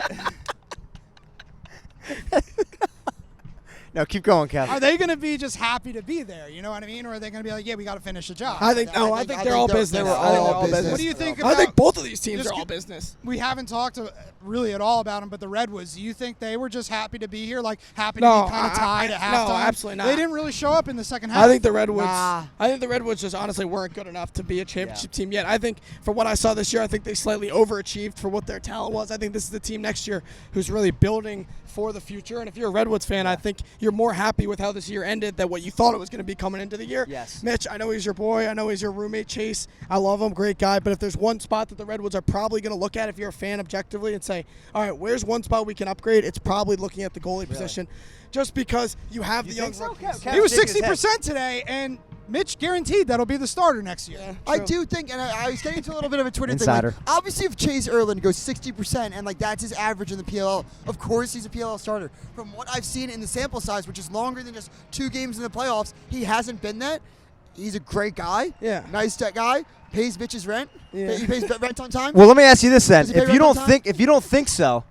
No, keep going, are Kev. they going to be just happy to be there? You know what I mean? Or are they going to be like, yeah, we got to finish the job? I think they're all business. They were I think they're all business. What do you think I about think both of these teams Just are all get- business. we haven't talked really at all about them, but the Redwoods, do you think they were just happy to be here, like happy to No, be kind of tied at no, halftime? absolutely not. They didn't really show up in the second half. I think the Redwoods. Nah. I think the Redwoods just honestly weren't good enough to be a championship team yet. I think for what I saw this year, I think they slightly overachieved for what their talent was. I think this is the team next year who's really building for the future. And if you're a Redwoods fan, I think you're more happy with how this year ended than what you thought it was going to be coming into the year. Yes. Mitch, I know he's your boy. I know he's your roommate, Chase. I love him, great guy. But if there's one spot that the Redwoods are probably going to look at, if you're a fan objectively, and say, all right, where's one spot we can upgrade? It's probably looking at the goalie position, just because you have the young think so, rookies. Kev? he was Shaking his head. 60% today, and Mitch guaranteed that'll be the starter next year. Yeah, I true. do think, and I was getting into a little bit of a Twitter Insider. thing. Like, obviously, if Chase Erlin goes 60% and like that's his average in the PLL, of course he's a PLL starter. From what I've seen in the sample size, which is longer than just 2 games in the playoffs, he hasn't been that. He's a great guy. Yeah. Nice guy. Pays bitches rent. Yeah. He pays rent on time. Well, let me ask you this then: Does he pay if you rent on don't time? think so,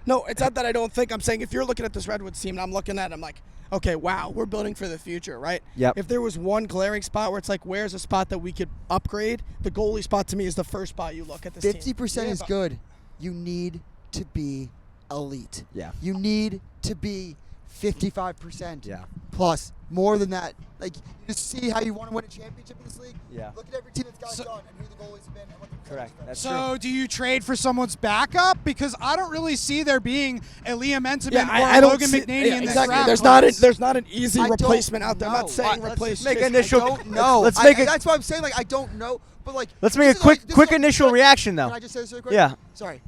No, it's not that I don't think. I'm saying if you're looking at this Redwoods team and I'm looking at it, I'm like, okay, wow, we're building for the future, right? Yep. If there was one glaring spot where it's like, where's a spot that we could upgrade? The goalie spot to me is the first spot you look at this 50% team. is good. You need to be elite. Yeah. You need to be 55%. Yeah. Plus, more than that. Like, you just see how you want to win a championship in this league. Yeah. Look at every team that's got So- it done and who the goalies have been and what the correct. percentage's been. That's So do you trade for someone's backup? Because I don't really see there being a Liam Entenmann Yeah, or I a don't Logan see, McNaney yeah, in this exactly. draft There's not an easy I don't replacement out there. I'm know. not saying Let's replace. make Chase. initial- I don't know. Let's make it- That's why I'm saying, like, I don't know. But, like, Let's make a this is, like- this is quick like- initial reaction, though. Can I just say this really quick? Yeah. Sorry.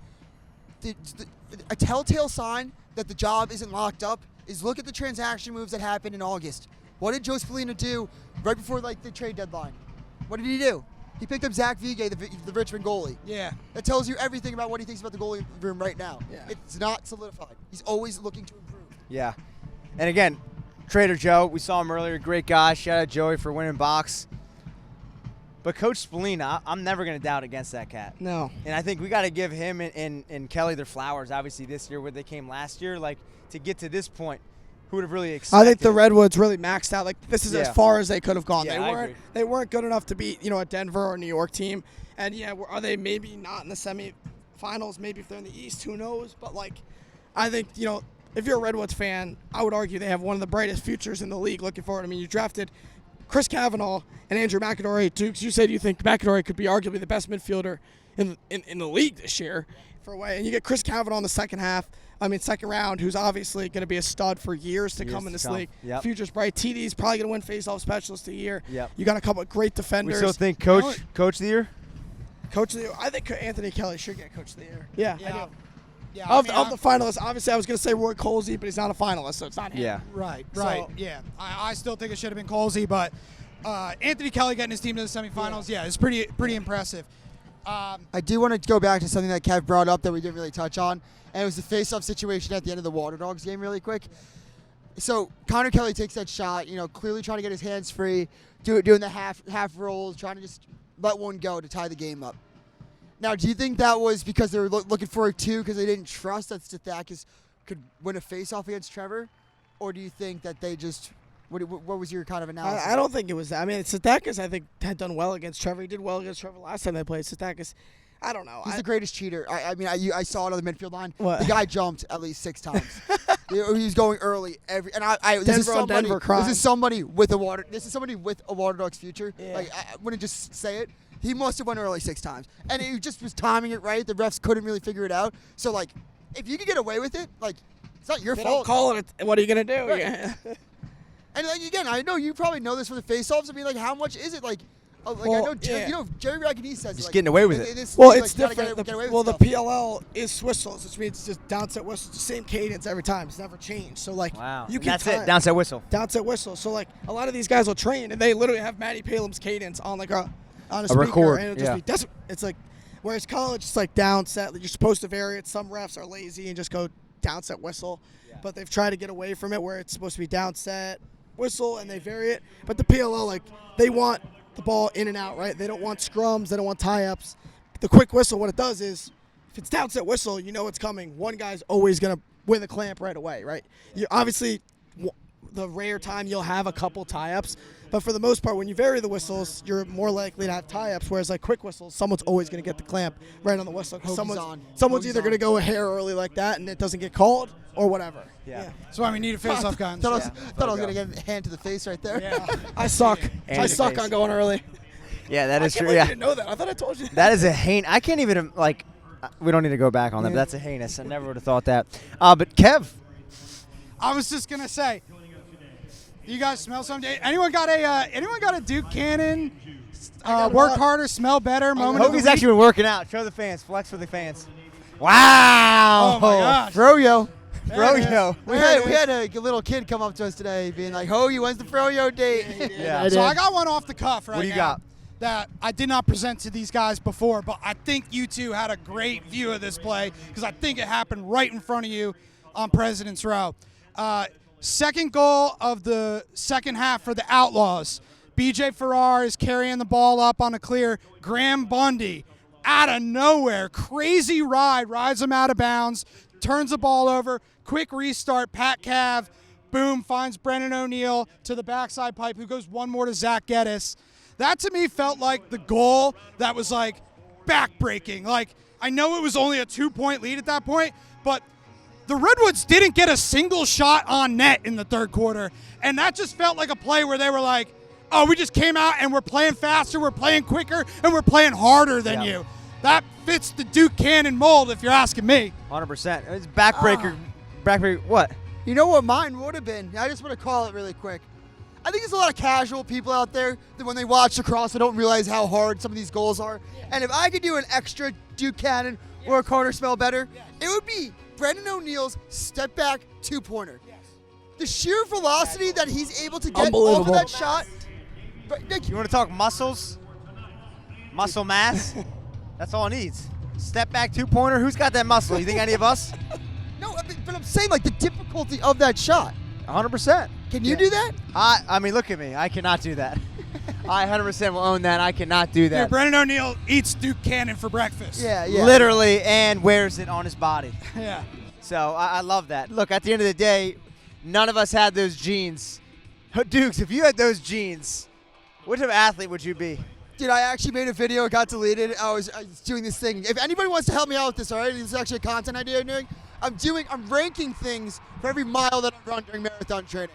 A telltale sign that the job isn't locked up is look at the transaction moves that happened in August. What did Joe Spallina do right before like the trade deadline? What did he do? He picked up Zach Vigay, the Richmond goalie. Yeah. That tells you everything about what he thinks about the goalie room right now. Yeah. It's not solidified. He's always looking to improve. Yeah. And again, Trader Joe, we saw him earlier, great guy. Shout out Joey for winning box. But Coach Spallina, I'm never going to doubt against that cat. No. And I think we got to give him and Kelly their flowers, obviously, this year where they came last year. Like, to get to this point, who would have really expected? I think the Redwoods really maxed out. Like, this is as Yeah. far as they could have gone. Yeah, I agree. They weren't good enough to beat, a Denver or New York team. And yeah, are they maybe not in the semifinals? Maybe if they're in the East, who knows? But like, I think if you're a Redwoods fan, I would argue they have one of the brightest futures in the league. Looking forward, I mean, you drafted Chris Kavanaugh and Andrew McAdory. Dukes, you said you think McAdory could be arguably the best midfielder in the league this year for a way. And you get Chris Kavanaugh in the second round, who's obviously going to be a stud for years to come in this league. Yep. Future's bright. TD's probably going to win face-off specialist of the year. Yep. You got a couple of great defenders. We still think coach of the year? Coach of the year. I think Anthony Kelly should get coach of the year. Yeah, I do. Yeah, Of the finalists, obviously I was going to say Roy Colsey, but he's not a finalist, so it's not him. Yeah. Right. So- Yeah. I still think it should have been Colsey, but Anthony Kelly getting his team to the semifinals, is pretty impressive. I do want to go back to something that Kev brought up that we didn't really touch on, and it was the face-off situation at the end of the Waterdogs game really quick. So Connor Kelly takes that shot, clearly trying to get his hands free, doing the half rolls, trying to just let one go to tie the game up. Now, do you think that was because they were looking for it too, because they didn't trust that Stathakis could win a face-off against Trevor? Or do you think that they just – what was your kind of analysis? I don't think it was that. I mean, Stathakis, I think, had done well against Trevor. He did well against Trevor last time they played. Stathakis, I don't know. He's the greatest cheater. I saw it on the midfield line. What? The guy jumped at least 6 times. He was going early this is somebody with a Waterdogs future. Yeah. Like, I wouldn't just say it. He must have went early 6 times. And he just was timing it right. The refs couldn't really figure it out. So, like, if you could get away with it, like, it's not your They fault. don't call it. What are you going to do? Right. Yeah. And, like, again, I know you probably know this for the face-offs. I mean, like, how much is it? Like I know, Jerry Ragonese says Just like, getting away with it. It's Different. Get away with The stuff. PLL is whistles, which means it's just downset whistles, the same cadence every time. It's never changed. So, like, Wow. you can That's time. it. Downset whistle. Downset whistle. So, like, a lot of these guys will train, and they literally have Matty Palem's cadence on, like, on a speaker. record, And it'll just be, it's like, whereas college, it's like downset. You're supposed to vary it. Some refs are lazy and just go downset whistle. Yeah. But they've tried to get away from it where it's supposed to be downset whistle, and they vary it. But the PLL, like, they want the ball in and out, right? They don't want scrums. They don't want tie-ups. The quick whistle, what it does is, if it's downset whistle, you know it's coming. One guy's always going to win the clamp right away, right? You obviously, the rare time you'll have a couple tie-ups, but for the most part, when you vary the whistles, you're more likely to have tie-ups, whereas like quick whistles, someone's always going to get the clamp right on the whistle. Someone's either going to go a hair early like that and it doesn't get called, or whatever. Yeah. That's why we need a face-off gun. Thought I was going to get a hand to the face right there. Yeah. I suck. And I the suck face. on going early. Yeah, that is I can't true. believe Yeah. you didn't know that. I thought I told you. That is a heinous. I can't even, like, we don't need to go back on that, but that's a heinous. I never would have thought that. But Kev. I was just gonna say, you guys smell something? Anyone got a Duke Cannon? Work harder, smell better. Moment of the Hoagie's week? actually been working out. Show the fans. Flex for the fans. Wow. Oh my gosh. Froyo. There it is. Froyo. We had a little kid come up to us today being like, Hoagie, when's the Froyo date? Yeah. So I got one off the cuff right now. What do you got? That I did not present to these guys before, but I think you two had a great view of this play because I think it happened right in front of you on President's Row. Second goal of the second half for the Outlaws. BJ Farrar is carrying the ball up on a clear. Graham Bundy, out of nowhere, crazy rides him out of bounds, turns the ball over, quick restart, Pat Cav, boom, finds Brennan O'Neill to the backside pipe, who goes one more to Zach Geddes. That to me felt like the goal that was like backbreaking. Like, I know it was only a 2-point lead at that point, but the Redwoods didn't get a single shot on net in the third quarter. And that just felt like a play where they were like, oh, we just came out and we're playing faster, we're playing quicker, and we're playing harder than you. That fits the Duke Cannon mold, if you're asking me. 100%. It's backbreaker. Backbreaker. What? You know what mine would have been? I just want to call it really quick. I think there's a lot of casual people out there that when they watch lacrosse, they don't realize how hard some of these goals are. And if I could do an extra Duke Cannon or a corner smell better, it would be Brennan O'Neill's step back 2-pointer. The sheer velocity that he's able to get off of that shot. You want to talk muscles? Muscle mass? That's all it needs. Step back 2-pointer. Who's got that muscle? You think any of us? No, but I'm saying like the difficulty of that shot. 100%. Can you do that? I mean, look at me. I cannot do that. I 100% will own that. I cannot do Yeah, that. Brennan O'Neill eats Duke Cannon for breakfast. Yeah. Literally, and wears it on his body. Yeah. So I love that. Look, at the end of the day, none of us had those genes. Dukes, if you had those genes, what type of athlete would you be? Dude, I actually made a video. It got deleted. I was doing this thing. If anybody wants to help me out with this, all right, this is actually a content idea I'm doing. I'm ranking things for every mile that I've run during marathon training.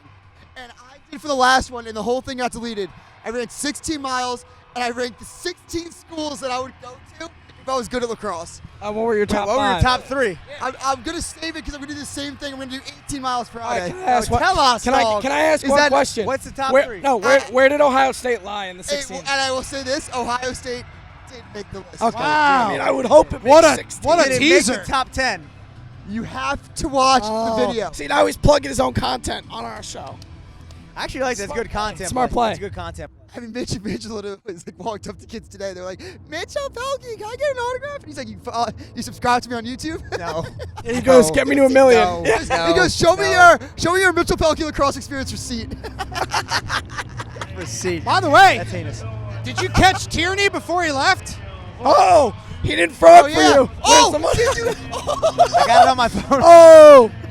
And I did for the last one, and the whole thing got deleted. I ran 16 miles, and I ranked the 16 schools that I would go to if I was good at lacrosse. What were your top What were your five? top 3? I'm going to save it because I'm going to do the same thing. I'm going to do 18 miles Friday. Can I ask what- Tell us, Can dog. I ask Is one that- question? What's the top where, 3? No, where did Ohio State lie in the Hey, 16? and I will say this, Ohio State did make the list. Okay. Wow. I mean, I would hope it What makes a- 16. what a Did it make teaser. the top 10? You have to watch the video. See, now he's plugging his own content on our show. I actually like that's good content. Smart play. It's good content. I mean, Mitchell was like walked up to kids today. They're like, Mitchell Pehlke, can I get an autograph? And he's like, you subscribe to me on YouTube? No. And he goes, get me to a million. No. He goes, show me your Mitchell Pehlke Lacrosse experience receipt. Receipt. By the way, That's heinous. did you catch Tierney before he left? Oh, he didn't throw it for you. Oh, Where's the money? did you? I got it on my phone.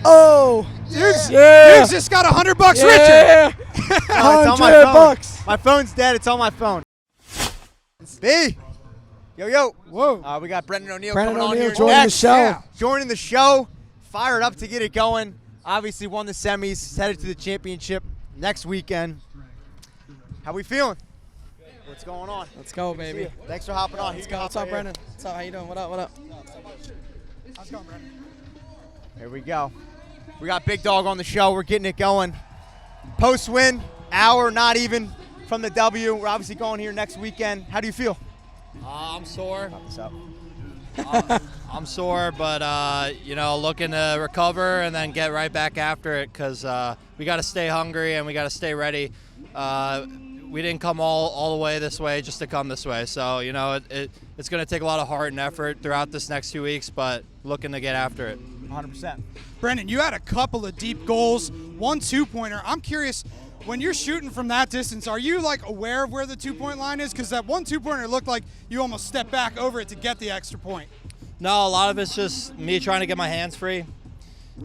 Oh, Dude's, yeah. Dude's just got $100 richer. No, Yeah. it's on my phone. $100. My phone's dead. It's on my phone. B. Yo. Whoa. We got Brennan O'Neill Brennan coming on O'Neill here joining the next. show. Yeah. Joining the show. Fired up to get it going. Obviously won the semis. He's headed to the championship next weekend. How we feeling? What's going on? Let's go, baby. Thanks for hopping on. Let's go. What's up, Brennan? What's up? How you doing? What up? How's it going, Brennan? Here we go. We got Big Dog on the show. We're getting it going. Post-win, hour, not even, from the W. We're obviously going here next weekend. How do you feel? I'm sore. What's up? I'm sore, but looking to recover and then get right back after it because we got to stay hungry and we got to stay ready. We didn't come all the way this way just to come this way. So it's going to take a lot of heart and effort throughout this next 2 weeks, but looking to get after it. 100%. Brennan, you had a couple of deep goals, 1 2-pointer. I'm curious, when you're shooting from that distance, are you like aware of where the 2-point line is? Because that 1 2-pointer looked like you almost stepped back over it to get the extra point. No, a lot of it's just me trying to get my hands free.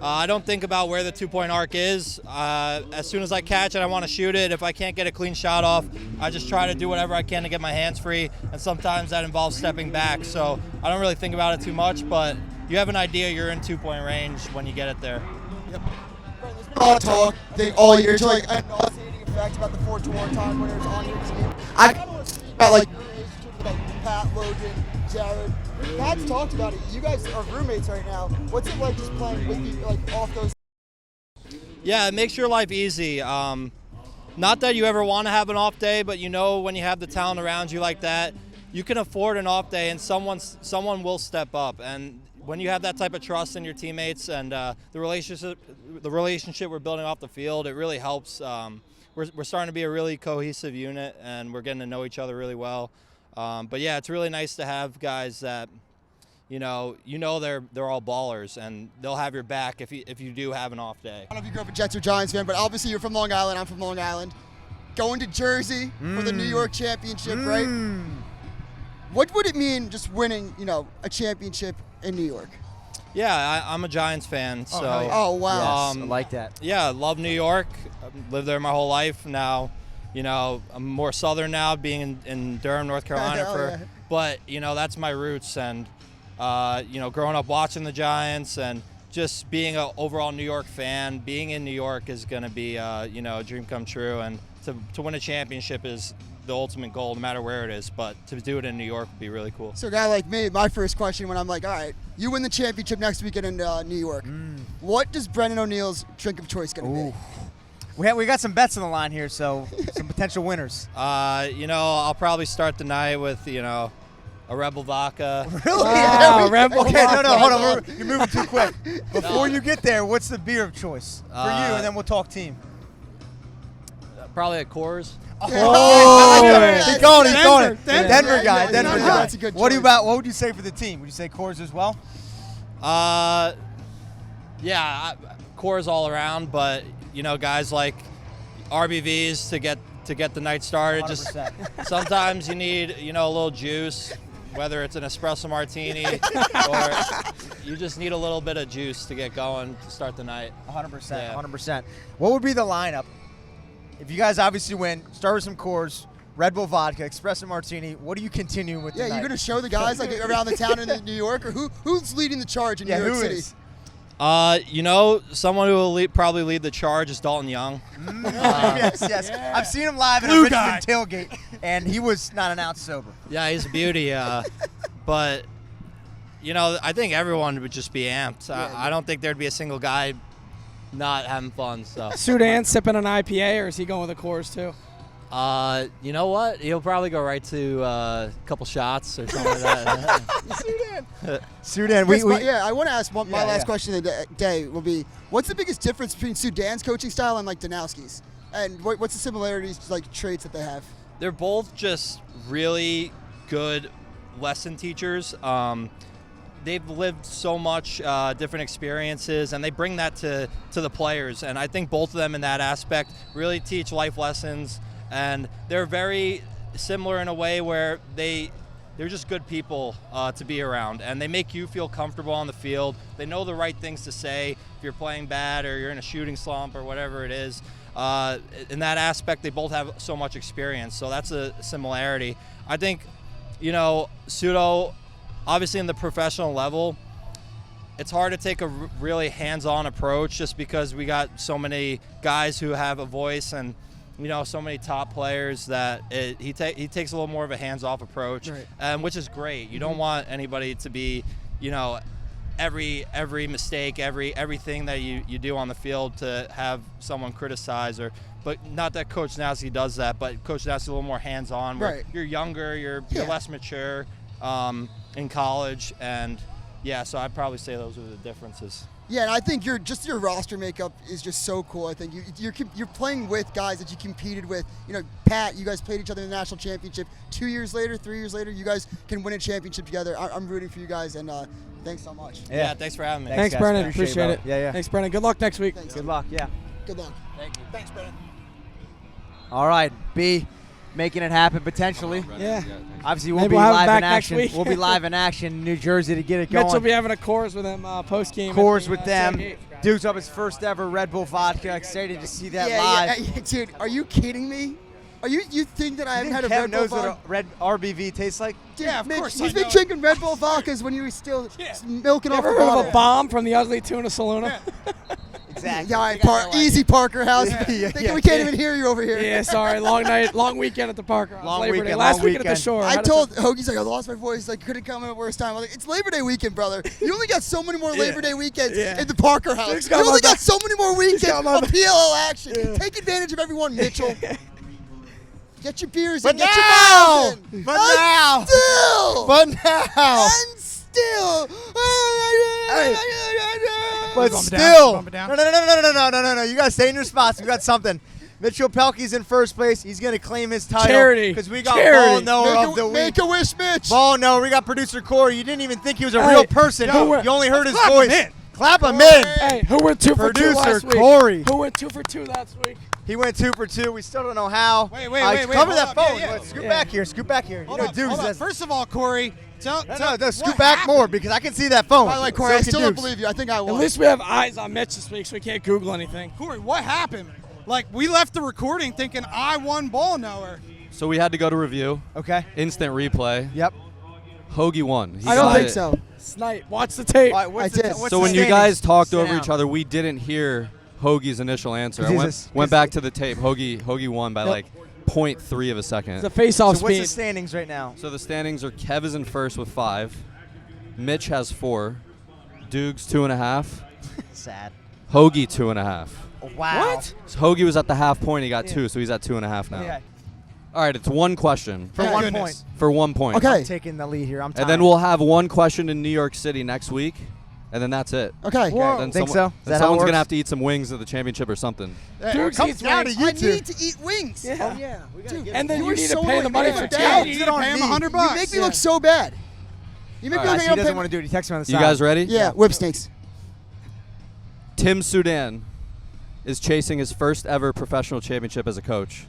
I don't think about where the 2-point arc is. As soon as I catch it, I want to shoot it. If I can't get a clean shot off, I just try to do whatever I can to get my hands free, and sometimes that involves stepping back. So I don't really think about it too much, but you have an idea you're in 2-point range when you get it there. There's been a lot of talk all year to like a nauseating effect about the 4-2 time winners on your team. I kind of want to speak about like your relationship with like Pat, Logan, Jared. Pat's talked about it. You guys are roommates right now. What's it like just playing with you like off those? Yeah, it makes your life easy. Not that you ever want to have an off day, but when you have the talent around you like that, you can afford an off day and someone will step up. And when you have that type of trust in your teammates and the relationship we're building off the field, it really helps. We're starting to be a really cohesive unit, and we're getting to know each other really well. But yeah, it's really nice to have guys that they're all ballers, and they'll have your back if you do have an off day. I don't know if you grew up a Jets or Giants fan, but obviously you're from Long Island. I'm from Long Island. Going to Jersey for the New York championship, right? What would it mean just winning, a championship in New York? Yeah, I'm a Giants fan, so. Oh wow! I like that. Yeah, love New York. I've lived there my whole life. Now, I'm more southern now, being in Durham, North Carolina. Hell yeah. But that's my roots, and growing up watching the Giants and just being an overall New York fan, being in New York is going to be a dream come true, and to win a championship is the ultimate goal, no matter where it is. But to do it in New York would be really cool. So a guy like me, my first question when I'm like, all right, you win the championship next weekend in New York. What does Brennan O'Neill's drink of choice going to be? We got some bets on the line here, so some potential winners. I'll probably start the night with a Rebel vodka. Really? Wow, Rebel Okay, no, vodka. hold on. You're moving too quick. Before you get there, what's the beer of choice for you, and then we'll talk team. Probably a Coors. Keep going. Denver Denver guy. Yeah, Denver yeah, guy. that's a good What choice. what would you say for the team? Would you say Coors as well? Coors all around, but guys like RBVs to get the night started. 100%. Just sometimes you need a little juice, whether it's an espresso martini or you just need a little bit of juice to get going to start the night. 100%. Yeah. 100%. What would be the lineup if you guys obviously win? Start with some Coors, Red Bull vodka, espresso martini. What do you continue with? Yeah, tonight? you're going to show the guys like around the town in New York, or who's leading the charge in New York who City? is? Someone who will probably lead the charge is Dalton Young. Yes. I've seen him live at a Blue Richmond guy. tailgate, and he was not an ounce sober. Yeah, he's a beauty. But, I think everyone would just be amped. I don't think there'd be a single guy not having fun. So, Sudan sipping an IPA, or is he going with a Coors too? you know what? He'll probably go right to a couple shots or something like that. Sudan, I want to ask my last question of the day will be, what's the biggest difference between Sudan's coaching style and like Danowski's? And what's the similarities, like traits that they have? They're both just really good lesson teachers. They've lived so much different experiences, and they bring that to the players. And I think both of them in that aspect really teach life lessons. And they're very similar in a way where they're just good people to be around, and they make you feel comfortable on the field. They know the right things to say if you're playing bad or you're in a shooting slump or whatever it is. In that aspect, they both have so much experience, so that's a similarity. I think, Pseudo, obviously in the professional level, it's hard to take a really hands-on approach just because we got so many guys who have a voice and so many top players that he takes a little more of a hands-off approach, right. Which is great. You don't want anybody to be, every mistake, everything that you do on the field to have someone criticize but not that Coach Danowski does that, but Coach Danowski's a little more hands-on. Where right. You're younger, you're less mature in college, and so I'd probably say those are the differences. Yeah, and I think your roster makeup is just so cool. I think you're playing with guys that you competed with. Pat, you guys played each other in the national championship. 2 years later, 3 years later, you guys can win a championship together. I'm rooting for you guys, and thanks so much. Yeah, thanks for having me. Thanks, guys. Brennan. Appreciate it. Yeah. Thanks, Brennan. Good luck next week. Thanks. Good luck. Yeah. Good luck. Thank you. Thanks, Brennan. All right, B, making it happen potentially. Yeah. Obviously, we'll Maybe be we'll have him live back in next action. week. We'll be live in action in New Jersey to get it going. Mitch will be having a Coors with him post game. Coors with them. Duke's up his first ever Red Bull vodka. Excited to see that live. Yeah, dude, are you kidding me? You think that I haven't had a Kev Red Bull knows vodka? what a red RBV tastes like? Dude, Yeah, of Mitch, course he's I been know. drinking Red Bull vodkas when you were still milking off Ever the heard of bottle. a bomb from the ugly tuna saloon? Exactly. Yeah, all right, easy Parker House. Yeah, We can't even hear you over here. Yeah, sorry. Long night, long weekend at the Parker House. Long Labor Day. weekend, Last long weekend at the weekend. shore. I Had to- told Hoagie's like, I lost my voice. Like, couldn't come at worst time. I was like, it's Labor Day weekend, brother. You only got so many more Labor Day weekends at the Parker House. Dick's You got my only got back. so many more weekends got of my back. PLL action. Take advantage of everyone, Mitchell. Get your beers But in. Get now! your miles in. But now! Still! But now! And still! But Bump it down, still, bump it down. no. You guys stay in your spots. We got something. Mitchell Pehlke's in first place. He's going to claim his title. Charity. Because we got Charity. Ball Knower of the Week. Make a wish, Mitch. Ball Knower. We got producer Corey. You didn't even think he was a Hey, real person. yo, You only heard his clap him voice. in. Clap him Corey. in. Hey, who went 2 for 2 Producer last week? Corey. Who went 2 for 2 last week? He went 2 for 2. We still don't know how. Wait, Cover hold that up. phone. Yeah. Scoot back here. Scoot back here. Hold you know, up, Dukes hold up. does- First of all, Corey, tell No, scoot what back happened? more because I can see that phone. By the way, Corey, I So can still don't Dukes. believe you. I think I At won. least we have eyes on Mitch this week, so we can't Google anything. Corey, what happened? Like, we left the recording thinking I won Ball Knower. So we had to go to review, Okay. instant replay. Yep. Hoagie won. He I don't got think it. so. Snipe. Watch the tape. All right, what's I the- did. what's So the when you standings? guys talked Sit over down. each other, we didn't hear Hoagie's initial answer. I He's went, just- went back to the tape. Hoagie won by like 0.3 of a second. It's a face-off So what's speed. the standings right now? So the standings are Kev is in first with 5. Mitch has 4. Dukes 2.5. Sad. Hoagie 2.5. Wow. What? So Hoagie was at the half point. He got 2, so he's at 2.5 now. Okay. All right, it's one question For Yeah. 1 Goodness. point. for 1 point. Okay. I'm taking the lead here. I'm tired. And then we'll have one question in New York City next week, and then that's it. Okay. Whoa. Then Think someone- so? Is then that how it someone's works? gonna have to eat some wings at the championship or something. Dukes comes eats down to wings. you I two. need to eat wings. Yeah. Oh, yeah. We gotta Dude, give And then You you were need so to pay the money annoying. for Yeah, tea. you you need don't to pay him need- $100. You make me look so bad. You make me Guys, look he like doesn't I'm want to do it. He texts me on the You side. guys ready? Yeah, whip snakes. Tim Sudan is chasing his first ever professional championship as a coach.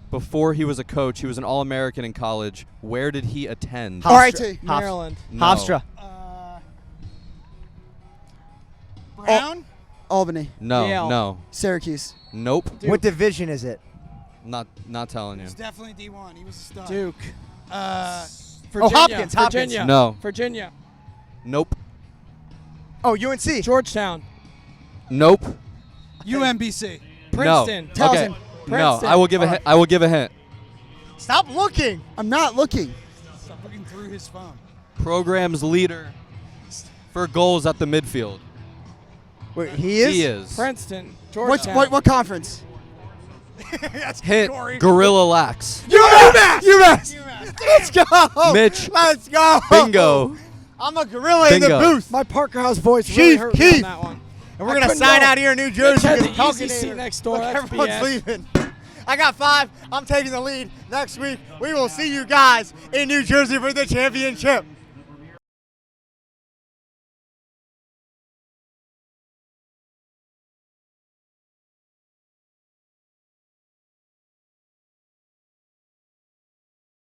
Before he was a coach, he was an All-American in college. Where did he attend? RIT. Maryland. No. Hofstra. Brown? Albany. No, Yale. no. Syracuse. Nope. What division is it? Not telling you. It's definitely D1. He was a stud. Duke. Hopkins, Virginia. Hopkins. Virginia. No. Virginia. Nope. Oh, UNC. Georgetown. Nope. UMBC. Princeton. No. Okay. Towson. No. Princeton. I will give a hint. I will give a hint. Stop looking. I'm not looking. Stop looking through his phone. Program's leader for goals at the midfield. Wait, he is? He is. Princeton. What's Georgetown. what conference? That's Hint. Corey. Gorilla Lax. UMass. Let's go. Mitch. Let's go. Bingo. I'm a gorilla in the Bingo. booth. My Parker House voice really Chief hurt me on Keef. that one. And we're I going to couldn't sign know. out here in New Mitch Jersey. had because the easy Pehlke seat Neighbor- next door. Look, That's everyone's BS. leaving. I got 5. I'm taking the lead. Next week, we will see you guys in New Jersey for the championship.